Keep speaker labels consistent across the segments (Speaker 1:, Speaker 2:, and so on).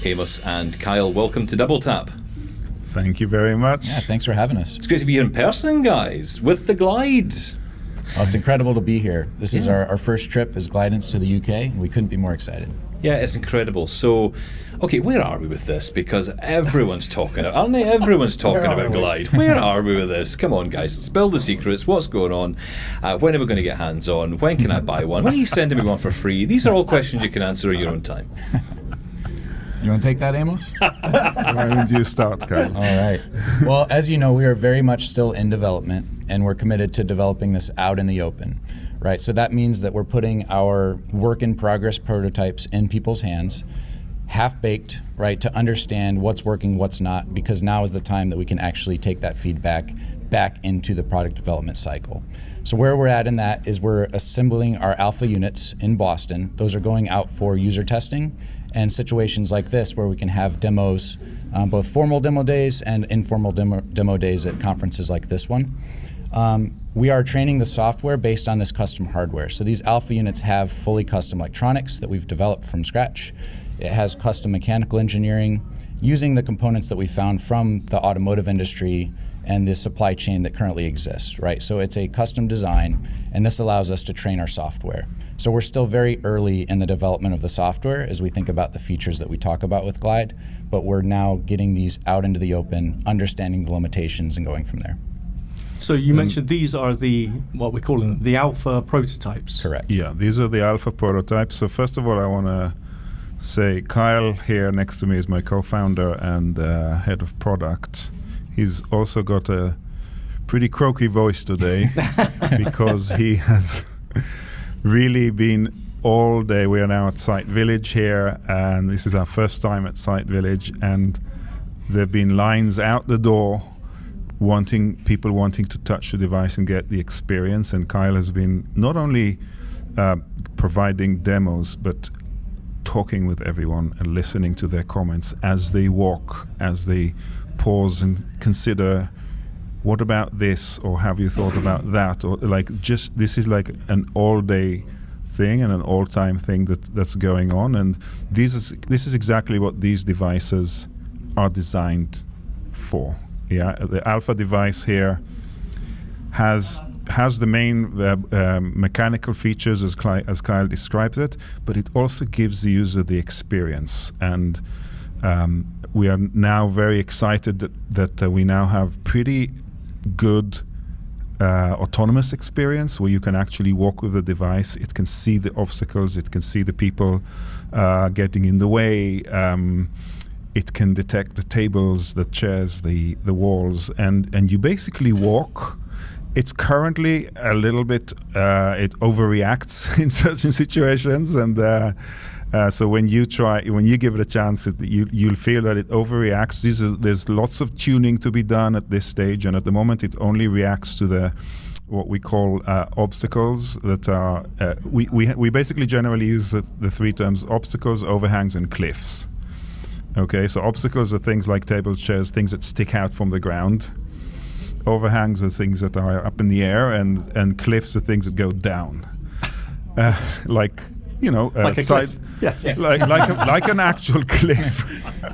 Speaker 1: Amos and Kyle, welcome to Double Tap.
Speaker 2: Thank you very much.
Speaker 3: Yeah, thanks for having us.
Speaker 1: It's great to be here in person, guys, with the Glide.
Speaker 3: Well, it's incredible to be here. This is our first trip as Glidance to the UK, and we couldn't be more excited.
Speaker 1: Yeah, it's incredible. So, okay, where are we with this? Because everyone's talking about, aren't they? Everyone's talking about Glide. Where are we with this? Come on, guys, spill the secrets. What's going on? When are we going to get hands on? When can I buy one? When are you sending me one for free? These are all questions you can answer at your own time.
Speaker 3: You want to take that, Amos?
Speaker 2: Why don't you start, Kyle?
Speaker 3: All right. Well, as you know, we are very much still in development, and we're committed to developing this out in the open, right? So that means that we're putting our work-in-progress prototypes in people's hands, half-baked, right, to understand what's working, what's not, because now is the time that we can actually take that feedback back into the product development cycle. So where we're at in that is we're assembling our alpha units in Boston. Those are going out for user testing and situations like this where we can have demos, both formal demo days and informal demo days at conferences like this one. We are training the software based on this custom hardware. So these alpha units have fully custom electronics that we've developed from scratch. It has custom mechanical engineering using the components that we found from the automotive industry and the supply chain that currently exists, right? So it's a custom design, and this allows us to train our software. So we're still very early in the development of the software as we think about the features that we talk about with Glide, but we're now getting these out into the open, understanding the limitations, and going from there.
Speaker 4: So you mentioned these are what we're calling the alpha prototypes.
Speaker 3: Correct.
Speaker 2: Yeah, these are the alpha prototypes. So first of all, I want to say Kyle here next to me is my co-founder and head of product. He's also got a pretty croaky voice today because he has really been all day. We are now at Site Village here, and this is our first time at Site Village, and there have been lines out the door people wanting to touch the device and get the experience, and Kyle has been not only providing demos but talking with everyone and listening to their comments as they walk, as they pause and consider, what about this, or have you thought about that, or this is like an all-day thing and an all-time thing that's going on, and this is exactly what these devices are designed for. Yeah, the alpha device here has the main mechanical features as Kyle describes it, but it also gives the user the experience, and we are now very excited that we now have pretty good autonomous experience where you can actually walk with the device. It can see the obstacles, it can see the people getting in the way, it can detect the tables, the chairs, the walls, and you basically walk. It's currently a little bit, it overreacts in certain situations, and so when you give it a chance, you'll feel that it overreacts. There's lots of tuning to be done at this stage, and at the moment it only reacts to what we call obstacles that are, we basically generally use the three terms: obstacles, overhangs, and cliffs. Okay, so obstacles are things like table chairs, things that stick out from the ground. Overhangs are things that are up in the air, and cliffs are things that go down. Like a side,
Speaker 4: yes.
Speaker 2: like an actual cliff.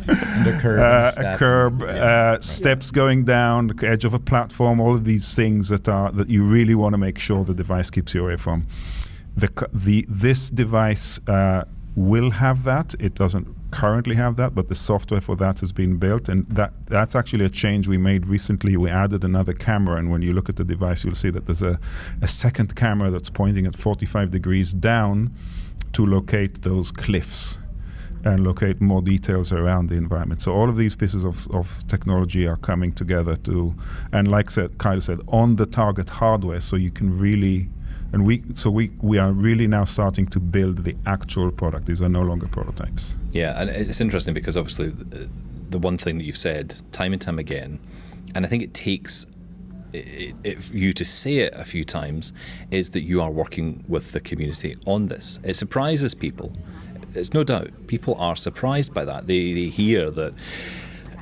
Speaker 3: And a curb,
Speaker 2: steps going down, the edge of a platform, all of these things that you really want to make sure the device keeps you away from. This device will have that. It doesn't currently have that, but the software for that has been built, and that's actually a change we made recently. We added another camera, and when you look at the device, you'll see that there's a second camera that's pointing at 45 degrees down to locate those cliffs and locate more details around the environment. So all of these pieces of technology are coming together and like Kyle said, on the target hardware, so you can really, and we are really now starting to build the actual product. These are no longer prototypes.
Speaker 1: Yeah, and it's interesting because obviously the one thing that you've said time and time again, and I think it takes you to say it a few times, is that you are working with the community on this. It surprises people. It's no doubt. People are surprised by that. They hear that,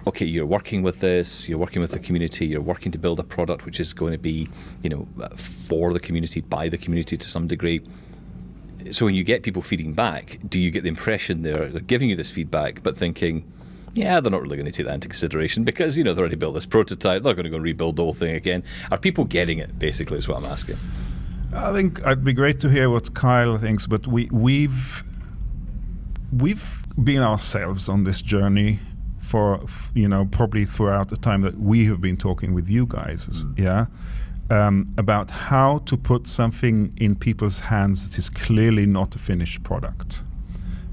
Speaker 1: okay, you're working with this, you're working with the community, you're working to build a product which is going to be, for the community, by the community to some degree. So when you get people feeding back, do you get the impression they're giving you this feedback, but thinking, yeah, they're not really going to take that into consideration because, they've already built this prototype, they're going to go and rebuild the whole thing again. Are people getting it, basically, is what I'm asking?
Speaker 2: I think it'd be great to hear what Kyle thinks, but we've been ourselves on this journey for, probably throughout the time that we have been talking with you guys, about how to put something in people's hands that is clearly not a finished product.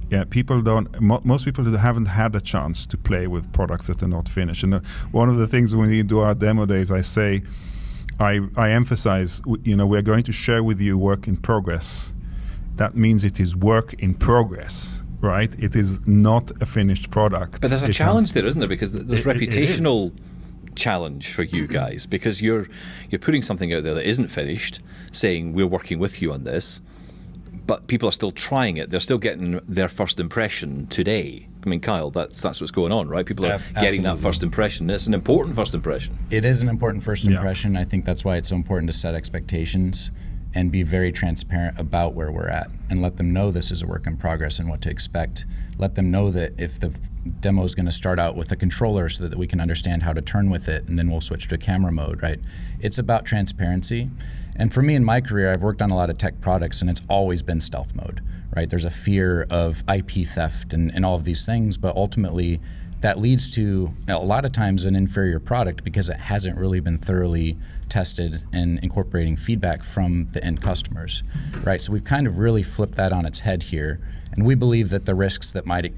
Speaker 2: Yeah, most people haven't had a chance to play with products that are not finished. And one of the things when we do our demo days, I emphasize, we're going to share with you work in progress. That means it is work in progress, right? It is not a finished product.
Speaker 1: But there's a challenge there, isn't there? Because there's reputational challenge for you guys, because you're putting something out there that isn't finished, saying we're working with you on this, but people are still trying it. They're still getting their first impression today. I mean, Kyle, that's what's going on, right? People are getting that first impression. It's an important first impression.
Speaker 3: It is an important first impression. I think that's why it's so important to set expectations and be very transparent about where we're at and let them know this is a work in progress and what to expect. Let them know that if the demo is going to start out with a controller so that we can understand how to turn with it, and then we'll switch to camera mode, right? It's about transparency. And for me in my career, I've worked on a lot of tech products and it's always been stealth mode, right? There's a fear of IP theft and all of these things, but ultimately that leads to a lot of times an inferior product because it hasn't really been thoroughly tested and incorporating feedback from the end customers, right? So we've kind of really flipped that on its head here, and we believe that the risks that might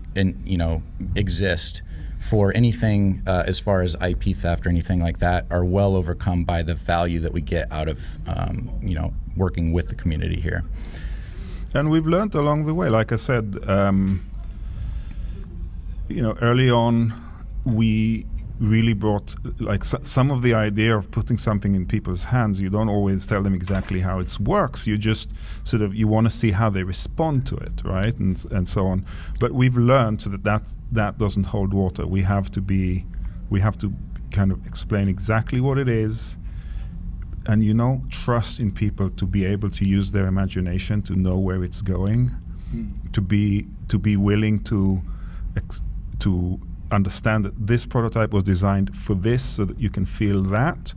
Speaker 3: exist for anything as far as IP theft or anything like that are well overcome by the value that we get out of working with the community here.
Speaker 2: And we've learned along the way, like I said, early on, we really brought some of the idea of putting something in people's hands. You don't always tell them exactly how it works. You just you want to see how they respond to it, right? And so on. But we've learned that doesn't hold water. We have to kind of explain exactly what it is, and trust in people to be able to use their imagination to know where it's going, to be willing to understand that this prototype was designed for this, so that you can feel that,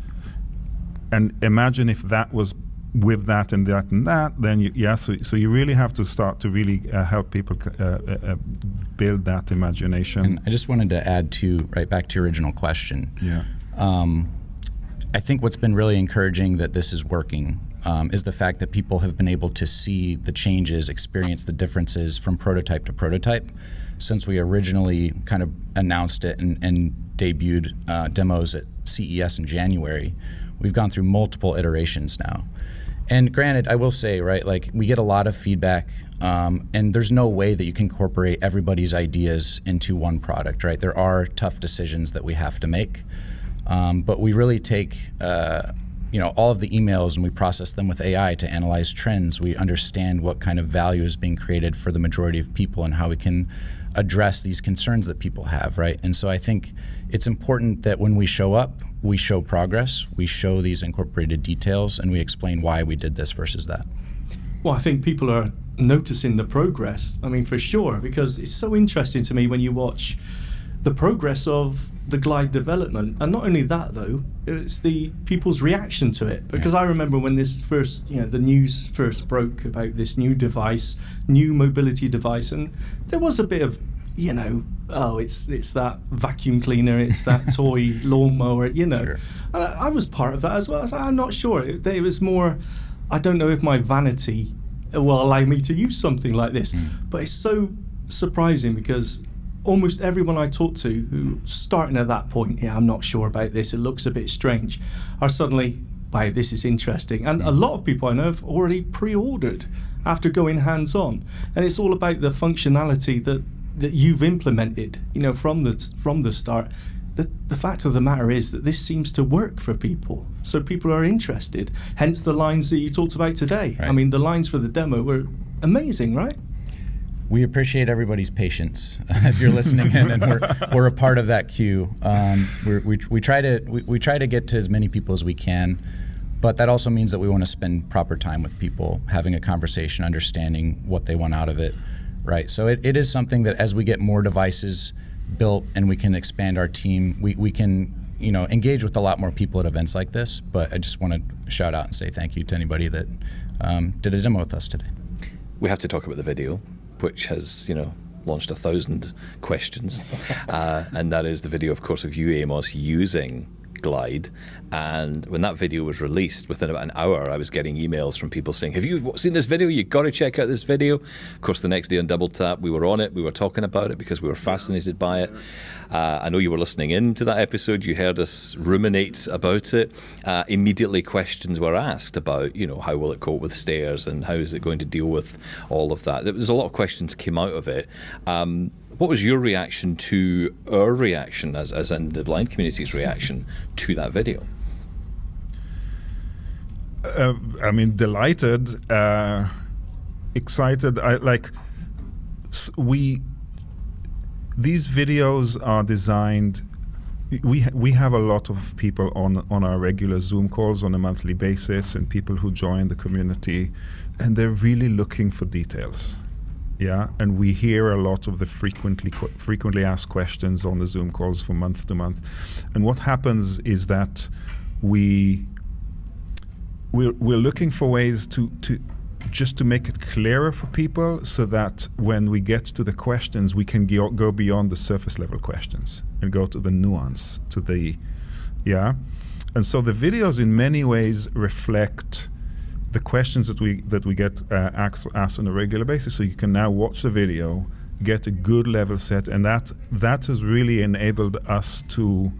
Speaker 2: and imagine if that was with that and that and that, then so you really have to start to really help people build that imagination.
Speaker 3: And I just wanted to add right back to your original question.
Speaker 2: Yeah.
Speaker 3: I think what's been really encouraging that this is working is the fact that people have been able to see the changes, experience the differences from prototype to prototype. Since we originally kind of announced it and debuted demos at CES in January, we've gone through multiple iterations now. And granted, I will say, right, we get a lot of feedback, and there's no way that you can incorporate everybody's ideas into one product, right? There are tough decisions that we have to make, but we really take all of the emails and we process them with AI to analyze trends. We understand what kind of value is being created for the majority of people and how we can address these concerns that people have, right? And so I think it's important that when we show up, we show progress, we show these incorporated details, and we explain why we did this versus that.
Speaker 4: Well, I think people are noticing the progress, for sure, because it's so interesting to me when you watch the progress of the Glide development. And not only that, though, it's the people's reaction to it. Because I remember when this first, the news first broke about this new device, new mobility device, and there was a bit of, it's that vacuum cleaner, it's that toy lawnmower,
Speaker 3: Sure.
Speaker 4: I was part of that as well. I'm not sure. It was more, I don't know if my vanity will allow me to use something like this. But it's so surprising because almost everyone I talk to who starting at that point, I'm not sure about this, it looks a bit strange, are suddenly, wow, this is interesting. And a lot of people I know have already pre-ordered after going hands-on. And it's all about the functionality that you've implemented, from the start. The fact of the matter is that this seems to work for people. So people are interested. Hence the lines that you talked about today.
Speaker 3: Right.
Speaker 4: The lines for the demo were amazing, right?
Speaker 3: We appreciate everybody's patience if you're listening in, and we're a part of that queue. We try to get to as many people as we can. But that also means that we want to spend proper time with people, having a conversation, understanding what they want out of it, right? So it is something that as we get more devices built and we can expand our team, we can engage with a lot more people at events like this. But I just want to shout out and say thank you to anybody that did a demo with us today.
Speaker 1: We have to talk about the video, which has, launched 1,000 questions. And that is the video, of course, of you, Amos, using Glide. And when that video was released, within about an hour, I was getting emails from people saying, have you seen this video? You've got to check out this video. Of course, the next day on Double Tap, we were on it. We were talking about it because we were fascinated by it. I know you were listening in to that episode. You heard us ruminate about it. Immediately questions were asked about, how will it cope with stairs and how is it going to deal with all of that? There's a lot of questions came out of it. What was your reaction to our reaction, as in the blind community's reaction to that video?
Speaker 2: Delighted, excited. These videos are designed. We have a lot of people on our regular Zoom calls on a monthly basis, and people who join the community, and they're really looking for details. Yeah, and we hear a lot of the frequently asked questions on the Zoom calls from month to month. And what happens is that we're looking for ways to make it clearer for people, so that when we get to the questions, we can go beyond the surface level questions and go to the nuance, And so the videos in many ways reflect the questions that we get asked on a regular basis. So you can now watch the video, get a good level set, and that has really enabled us to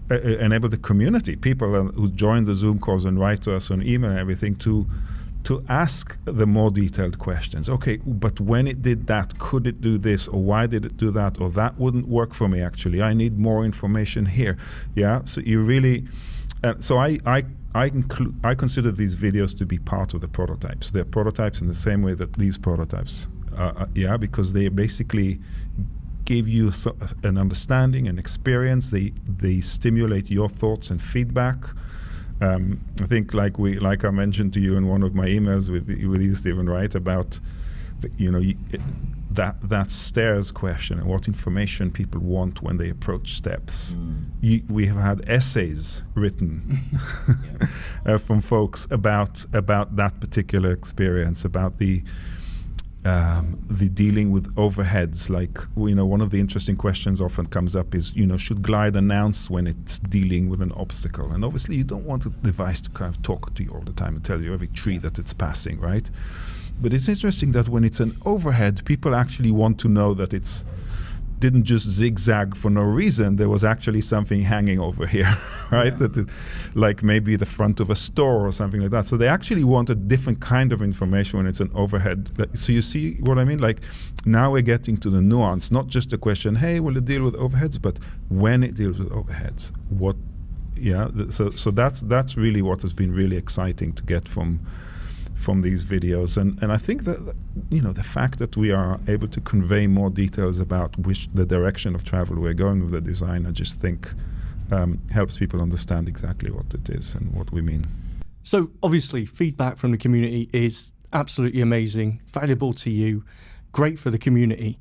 Speaker 2: enable the community, people who join the Zoom calls and write to us on email and everything, to ask the more detailed questions. Okay, but when it did that, could it do this, or why did it do that, or that wouldn't work for me actually. I need more information here. Yeah, so you really, so I consider these videos to be part of the prototypes. They're prototypes in the same way that these prototypes are, because they basically give you an understanding and experience. They stimulate your thoughts and feedback. I think, like I mentioned to you in one of my emails with you, Stephen, right, about that stairs question and what information people want when they approach steps. We have had essays written from folks about that particular experience, about the dealing with overheads. One of the interesting questions often comes up is, should Glide announce when it's dealing with an obstacle? And obviously you don't want a device to kind of talk to you all the time and tell you every tree that it's passing, right? But it's interesting that when it's an overhead, people actually want to know that it's didn't just zigzag for no reason. There was actually something hanging over here, right?
Speaker 4: Yeah.
Speaker 2: Like maybe the front of a store or something like that. So they actually want a different kind of information when it's an overhead. So you see what I mean? Like now we're getting to the nuance, not just a question, hey, will it deal with overheads? But when it deals with overheads, what? Yeah. So that's really what has been really exciting to get from these videos, and I think that the fact that we are able to convey more details about the direction of travel we're going with the design, I just think helps people understand exactly what it is and what we mean.
Speaker 4: So obviously feedback from the community is absolutely amazing, valuable to you, great for the community.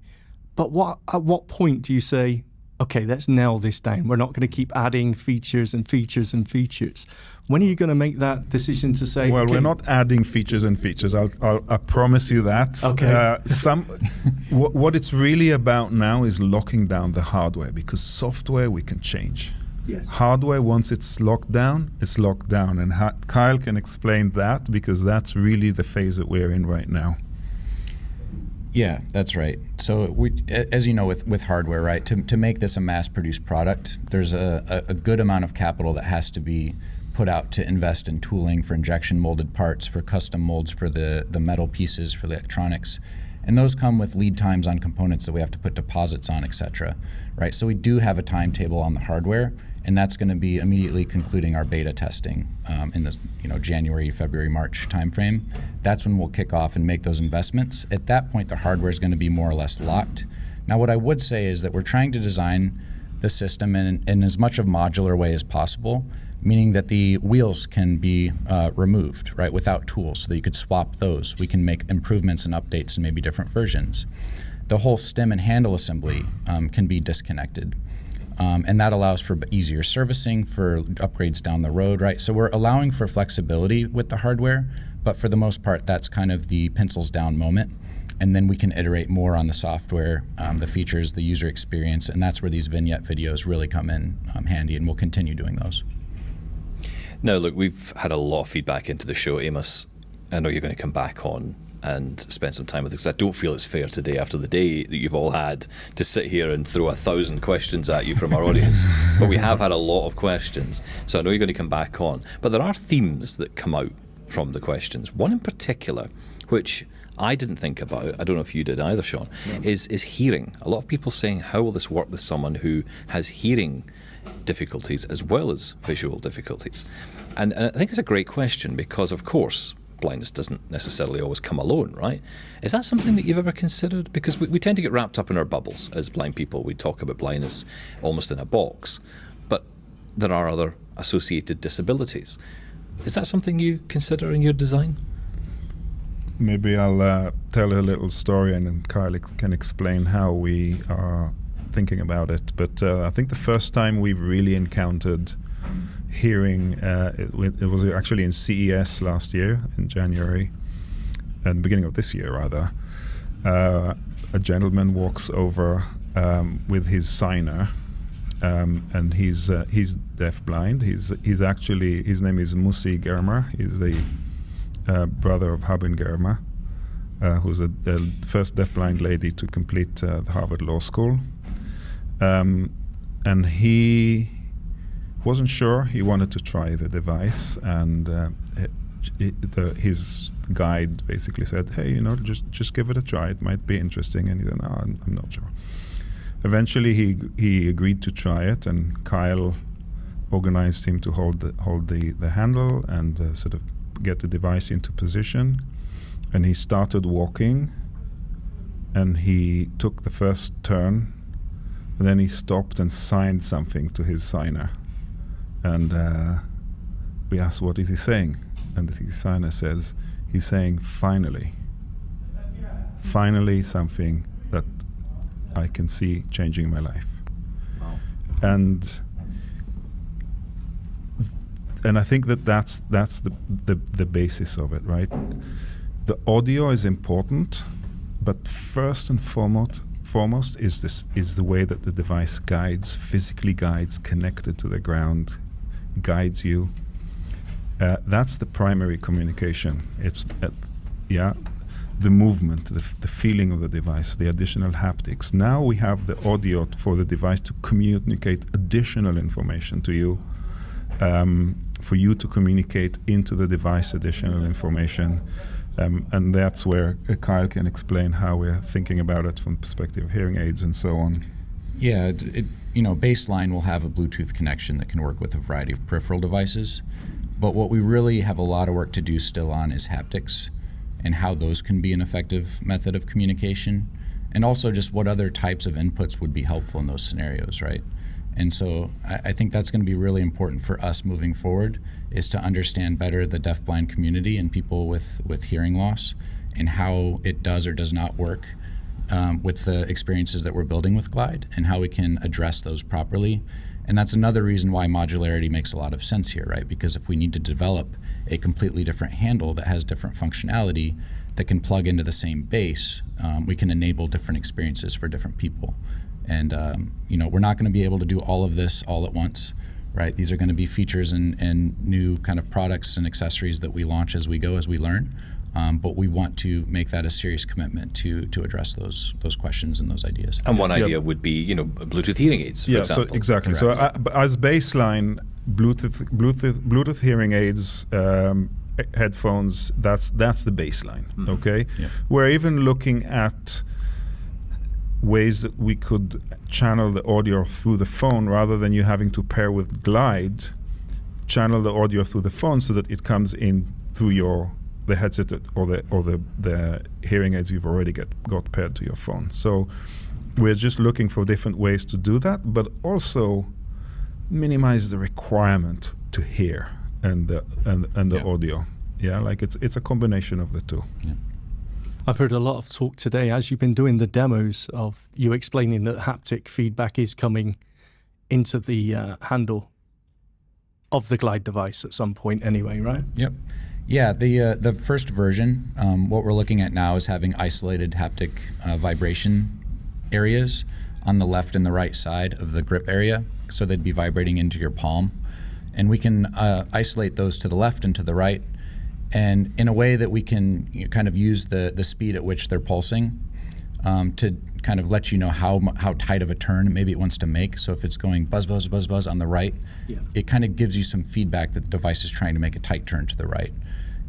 Speaker 4: But at what point do you say, okay, let's nail this down. We're not going to keep adding features and features and features. When are you going to make that decision to say,
Speaker 2: well,
Speaker 4: okay,
Speaker 2: we're not adding features and features. I promise you that.
Speaker 4: Okay.
Speaker 2: What it's really about now is locking down the hardware, because software we can change.
Speaker 4: Yes.
Speaker 2: Hardware, once it's locked down, it's locked down. And Kyle can explain that, because that's really the phase that we're in right now.
Speaker 3: Yeah, that's right. So as you know, with hardware, right, to make this a mass-produced product, there's a good amount of capital that has to be put out to invest in tooling for injection molded parts, for custom molds for the metal pieces, for the electronics. And those come with lead times on components that we have to put deposits on, et cetera, right? So we do have a timetable on the hardware, and that's going to be immediately concluding our beta testing in the January, February, March timeframe. That's when we'll kick off and make those investments. At that point, the hardware is going to be more or less locked. Now, what I would say is that we're trying to design the system in as much of a modular way as possible, meaning that the wheels can be removed, right, without tools, so that you could swap those. We can make improvements and updates in maybe different versions. The whole stem and handle assembly can be disconnected. And that allows for easier servicing, for upgrades down the road, right? So we're allowing for flexibility with the hardware, but for the most part, that's kind of the pencils down moment. And then we can iterate more on the software, the features, the user experience, and that's where these vignette videos really come in handy, and we'll continue doing those.
Speaker 1: Now, look, we've had a lot of feedback into the show, Amos. I know you're going to come back on and spend some time with it, because I don't feel it's fair today, after the day that you've all had, to sit here and throw 1,000 questions at you from our audience. But we have had a lot of questions, so I know you're going to come back on. But there are themes that come out from the questions. One in particular, which I didn't think about, I don't know if you did either, Sean, is hearing. A lot of people saying, how will this work with someone who has hearing difficulties as well as visual difficulties? And I think it's a great question, because, of course, blindness doesn't necessarily always come alone, right? Is that something that you've ever considered? Because we tend to get wrapped up in our bubbles as blind people. We talk about blindness almost in a box, but there are other associated disabilities. Is that something you consider in your design?
Speaker 2: Maybe I'll tell a little story, and then Kyle can explain how we are thinking about it. But I think the first time we've really encountered hearing, it was actually in CES last year, in January, and beginning of this year rather. A gentleman walks over with his signer, and he's deafblind. He's actually, his name is Musi Germer. He's the brother of Habin Germer, who's the first deafblind lady to complete the Harvard Law School. And he wasn't sure. He wanted to try the device, and his guide basically said, "Hey, just give it a try. It might be interesting." And he said, "No, I'm not sure." Eventually, he agreed to try it, and Kyle organized him to hold the handle and sort of get the device into position. And he started walking, and he took the first turn, and then he stopped and signed something to his signer. And we asked, what is he saying? And the signer says, he's saying, finally. Finally something that I can see changing my life.
Speaker 1: Wow.
Speaker 2: And I think that's the basis of it, right? The audio is important, but first and foremost is the way that the device physically guides, connected to the ground, guides you. That's the primary communication. It's the movement, the feeling of the device, the additional haptics. Now we have the audio for the device to communicate additional information to you, for you to communicate into the device additional information. And that's where Kyle can explain how we're thinking about it from the perspective of hearing aids and so on.
Speaker 3: Yeah, baseline will have a Bluetooth connection that can work with a variety of peripheral devices. But what we really have a lot of work to do still on is haptics, and how those can be an effective method of communication, and also just what other types of inputs would be helpful in those scenarios, right? And so I think that's going to be really important for us moving forward, is to understand better the deafblind community and people with hearing loss, and how it does or does not work with the experiences that we're building with Glide, and how we can address those properly. And that's another reason why modularity makes a lot of sense here, right? Because if we need to develop a completely different handle that has different functionality that can plug into the same base, we can enable different experiences for different people. And we're not going to be able to do all of this all at once, right? These are going to be features and new kind of products and accessories that we launch as we go, as we learn. But we want to make that a serious commitment to address those questions and those ideas.
Speaker 1: And one idea would be, Bluetooth hearing aids, for example.
Speaker 2: So exactly.
Speaker 1: Correct.
Speaker 2: So as baseline, Bluetooth hearing aids, headphones, that's the baseline. Mm-hmm. Okay.
Speaker 3: Yeah.
Speaker 2: We're even looking at ways that we could channel the audio through the phone, rather than you having to pair with Glide. Channel the audio through the phone so that it comes in through the headset or the hearing aids you've already got paired to your phone. So we're just looking for different ways to do that, but also minimize the requirement to hear and the audio. Yeah, like it's a combination of the two.
Speaker 3: Yeah.
Speaker 4: I've heard a lot of talk today, as you've been doing the demos, of you explaining that haptic feedback is coming into the handle of the Glide device at some point anyway, right?
Speaker 3: Yep. Yeah, the first version, what we're looking at now is having isolated haptic vibration areas on the left and the right side of the grip area, so they'd be vibrating into your palm. And we can isolate those to the left and to the right, and in a way that we can kind of use the speed at which they're pulsing to kind of let you know how tight of a turn maybe it wants to make. So if it's going buzz, buzz, buzz, buzz on the right, it kind of gives you some feedback that the device is trying to make a tight turn to the right.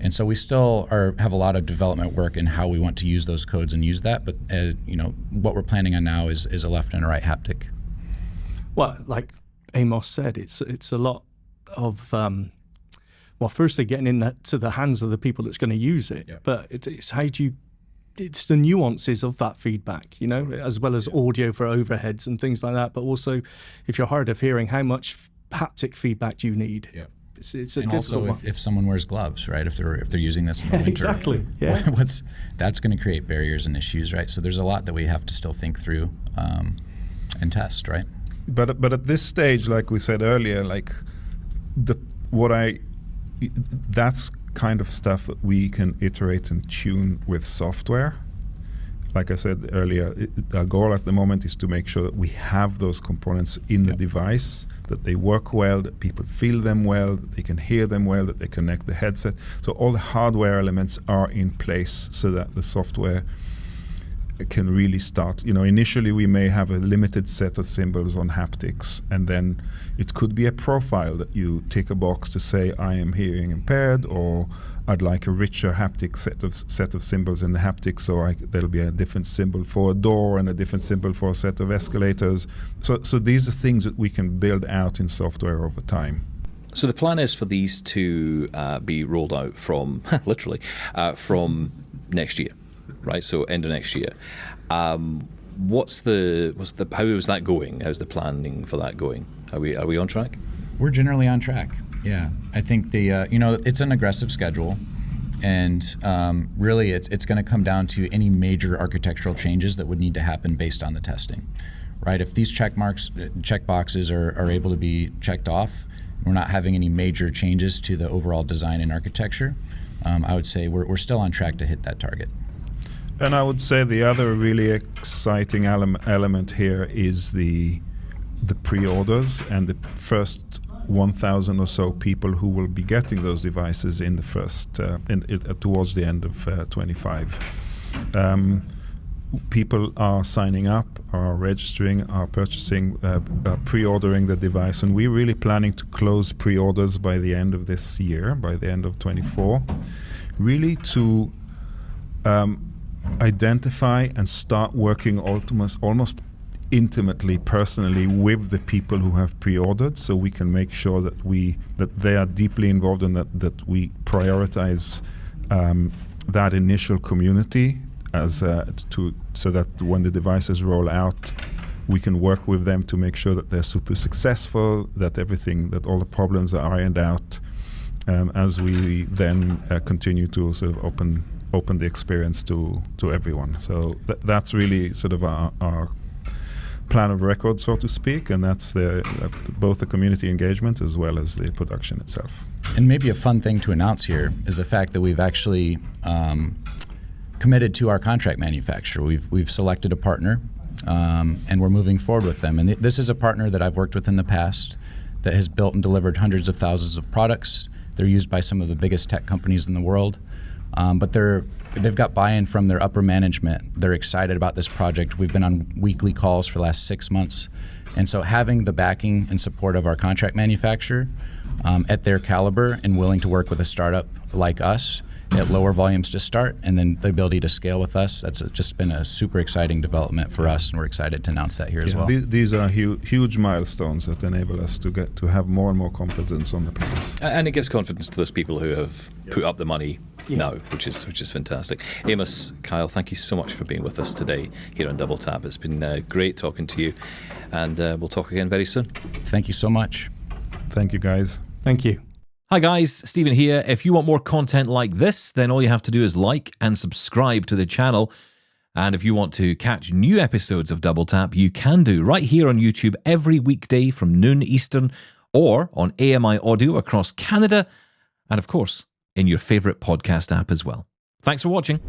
Speaker 3: And so we still have a lot of development work in how we want to use those codes and use that, but what we're planning on now is a left and a right haptic.
Speaker 4: Well, like Amos said, it's a lot of firstly getting in that to the hands of the people that's going to use it, but it's it's the nuances of that feedback, as well as audio for overheads and things like that, but also if you're hard of hearing, how much haptic feedback do you need?
Speaker 3: Yeah.
Speaker 4: It's a
Speaker 3: and
Speaker 4: difficult
Speaker 3: also
Speaker 4: one.
Speaker 3: if someone wears gloves, right? If they're using this in the winter,
Speaker 4: exactly. Yeah.
Speaker 3: That's going to create barriers and issues, right? So there's a lot that we have to still think through and test, right?
Speaker 2: But at this stage, like we said earlier, like that's kind of stuff that we can iterate and tune with software. Like I said earlier, our goal at the moment is to make sure that we have those components in the device, that they work well, that people feel them well, that they can hear them well, that they connect the headset. So all the hardware elements are in place so that the software can really start. Initially we may have a limited set of symbols on haptics, and then it could be a profile that you tick a box to say I am hearing impaired, or I'd like a richer haptic set of symbols in the haptics, so there'll be a different symbol for a door and a different symbol for a set of escalators. So these are things that we can build out in software over time.
Speaker 1: So the plan is for these to be rolled out from literally from next year, right? So end of next year. How is that going? How's the planning for that going? Are we on track?
Speaker 3: We're generally on track. Yeah, I think it's an aggressive schedule, and really it's going to come down to any major architectural changes that would need to happen based on the testing, right? If these check boxes are able to be checked off, we're not having any major changes to the overall design and architecture, I would say we're still on track to hit that target.
Speaker 2: And I would say the other really exciting element here is the pre-orders and the first 1,000 or so people who will be getting those devices in the first towards the end of 25. People are signing up, are registering, are purchasing, pre-ordering the device, and we're really planning to close pre-orders by the end of this year, by the end of 24, really to identify and start working almost intimately, personally with the people who have pre-ordered, so we can make sure that they are deeply involved and that we prioritize that initial community so that when the devices roll out, we can work with them to make sure that they're super successful, that all the problems are ironed out, as we then continue to sort of open the experience to everyone. So that's really sort of our plan of record, so to speak, and that's both the community engagement as well as the production itself.
Speaker 3: And maybe a fun thing to announce here is the fact that we've actually committed to our contract manufacturer. We've selected a partner, and we're moving forward with them. And this is a partner that I've worked with in the past that has built and delivered hundreds of thousands of products. They're used by some of the biggest tech companies in the world, but they've got buy-in from their upper management. They're excited about this project. We've been on weekly calls for the last 6 months. And so having the backing and support of our contract manufacturer at their caliber and willing to work with a startup like us at lower volumes to start, and then the ability to scale with us, that's just been a super exciting development for us, and we're excited to announce that here as well.
Speaker 2: These are huge milestones that enable us to have more and more confidence on the plans.
Speaker 1: And it gives confidence to those people who have put up the money now, which is fantastic. Amos, Kyle, thank you so much for being with us today here on Double Tap. It's been great talking to you, and we'll talk again very soon.
Speaker 3: Thank you so much.
Speaker 2: Thank you, guys.
Speaker 4: Thank you.
Speaker 1: Hi guys, Stephen here. If you want more content like this, then all you have to do is like and subscribe to the channel. And if you want to catch new episodes of Double Tap, you can do right here on YouTube every weekday from noon Eastern, or on AMI Audio across Canada, and of course, in your favourite podcast app as well. Thanks for watching.